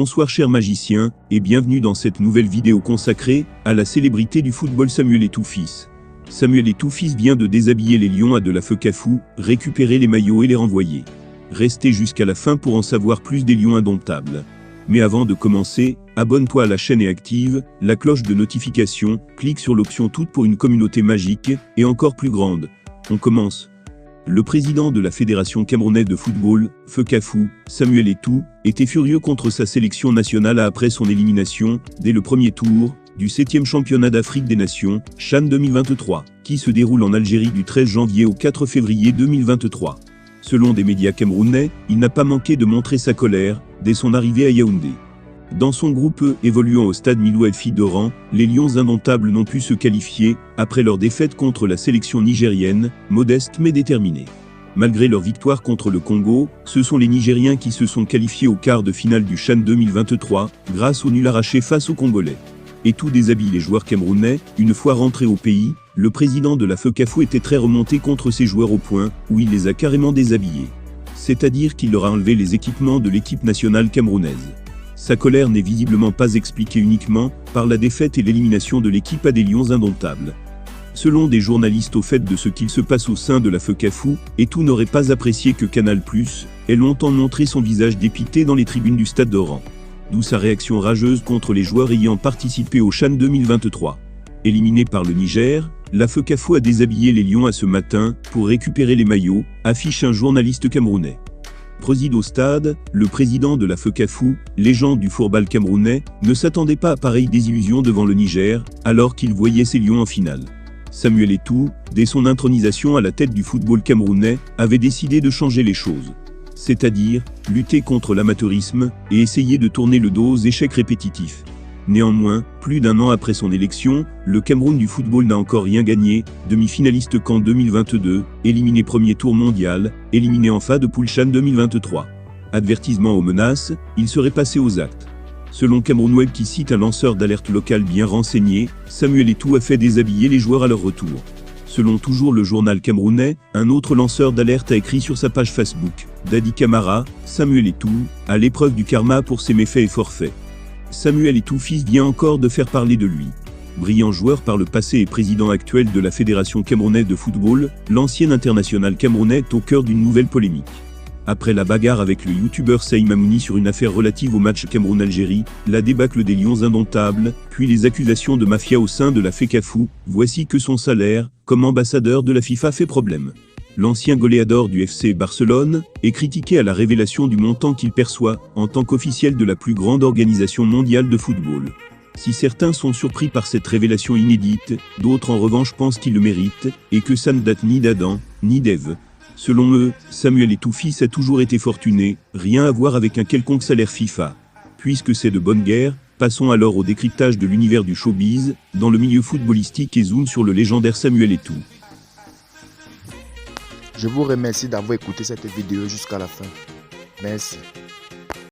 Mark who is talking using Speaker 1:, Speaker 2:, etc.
Speaker 1: Bonsoir chers magiciens, et bienvenue dans cette nouvelle vidéo consacrée à la célébrité du football Samuel Eto'o-fils. Samuel Eto'o-fils vient de déshabiller les Lions à de la feu Cafou, récupérer les maillots et les renvoyer. Restez jusqu'à la fin pour en savoir plus des Lions indomptables. Mais avant de commencer, abonne-toi à la chaîne et active la cloche de notification, clique sur l'option toute pour une communauté magique et encore plus grande. On commence. Le président de la Fédération camerounaise de football, Feu Cafou, Samuel Eto'o, était furieux contre sa sélection nationale après son élimination, dès le premier tour, du 7e championnat d'Afrique des Nations, CHAN 2023, qui se déroule en Algérie du 13 janvier au 4 février 2023. Selon des médias camerounais, il n'a pas manqué de montrer sa colère, dès son arrivée à Yaoundé. Dans son groupe évoluant au stade Milou Elfi d'Oran, les Lions indomptables n'ont pu se qualifier, après leur défaite contre la sélection nigérienne, modeste mais déterminée. Malgré leur victoire contre le Congo, ce sont les Nigériens qui se sont qualifiés au quart de finale du CHAN 2023, grâce au nul arraché face aux Congolais. Eto'o déshabille les joueurs camerounais. Une fois rentré au pays, le président de la Feu Cafou était très remonté contre ses joueurs au point où il les a carrément déshabillés. C'est-à-dire qu'il leur a enlevé les équipements de l'équipe nationale camerounaise. Sa colère n'est visiblement pas expliquée uniquement par la défaite et l'élimination de l'équipe à des Lions indomptables. Selon des journalistes au fait de ce qu'il se passe au sein de la Feu Cafou, Eto'o n'aurait pas apprécié que Canal+ ait longtemps montré son visage dépité dans les tribunes du stade d'Oran. D'où sa réaction rageuse contre les joueurs ayant participé au CHAN 2023. Éliminé par le Niger, la Feu Cafou a déshabillé les Lions à ce matin pour récupérer les maillots, affiche un journaliste camerounais. Préside au stade, le président de la Feu Cafou, légende du football camerounais, ne s'attendait pas à pareille désillusion devant le Niger, alors qu'il voyait ses Lions en finale. Samuel Eto'o, dès son intronisation à la tête du football camerounais, avait décidé de changer les choses. C'est-à-dire, lutter contre l'amateurisme et essayer de tourner le dos aux échecs répétitifs. Néanmoins, plus d'un an après son élection, le Cameroun du football n'a encore rien gagné, demi-finaliste CAN 2022, éliminé premier tour mondial, éliminé en phase de poule CHAN 2023. Avertissement aux menaces, il serait passé aux actes. Selon Cameroun Web qui cite un lanceur d'alerte local bien renseigné, Samuel Eto'o a fait déshabiller les joueurs à leur retour. Selon toujours le journal camerounais, un autre lanceur d'alerte a écrit sur sa page Facebook, Dadi Camara, Samuel Eto'o, à l'épreuve du karma pour ses méfaits et forfaits. Samuel Eto'o-fils vient encore de faire parler de lui. Brillant joueur par le passé et président actuel de la Fédération camerounaise de football, l'ancien international camerounais est au cœur d'une nouvelle polémique. Après la bagarre avec le youtubeur Saïm Amouni sur une affaire relative au match Cameroun-Algérie, la débâcle des Lions indomptables, puis les accusations de mafia au sein de la Feu Cafou, voici que son salaire, comme ambassadeur de la FIFA, fait problème. L'ancien goléador du FC Barcelone est critiqué à la révélation du montant qu'il perçoit en tant qu'officiel de la plus grande organisation mondiale de football. Si certains sont surpris par cette révélation inédite, d'autres en revanche pensent qu'il le mérite et que ça ne date ni d'Adam, ni d'Ève. Selon eux, Samuel Eto'o-fils a toujours été fortuné, rien à voir avec un quelconque salaire FIFA. Puisque c'est de bonne guerre, passons alors au décryptage de l'univers du showbiz, dans le milieu footballistique et zoom sur le légendaire Samuel Eto'o.
Speaker 2: Je vous remercie d'avoir écouté cette vidéo jusqu'à la fin. Merci.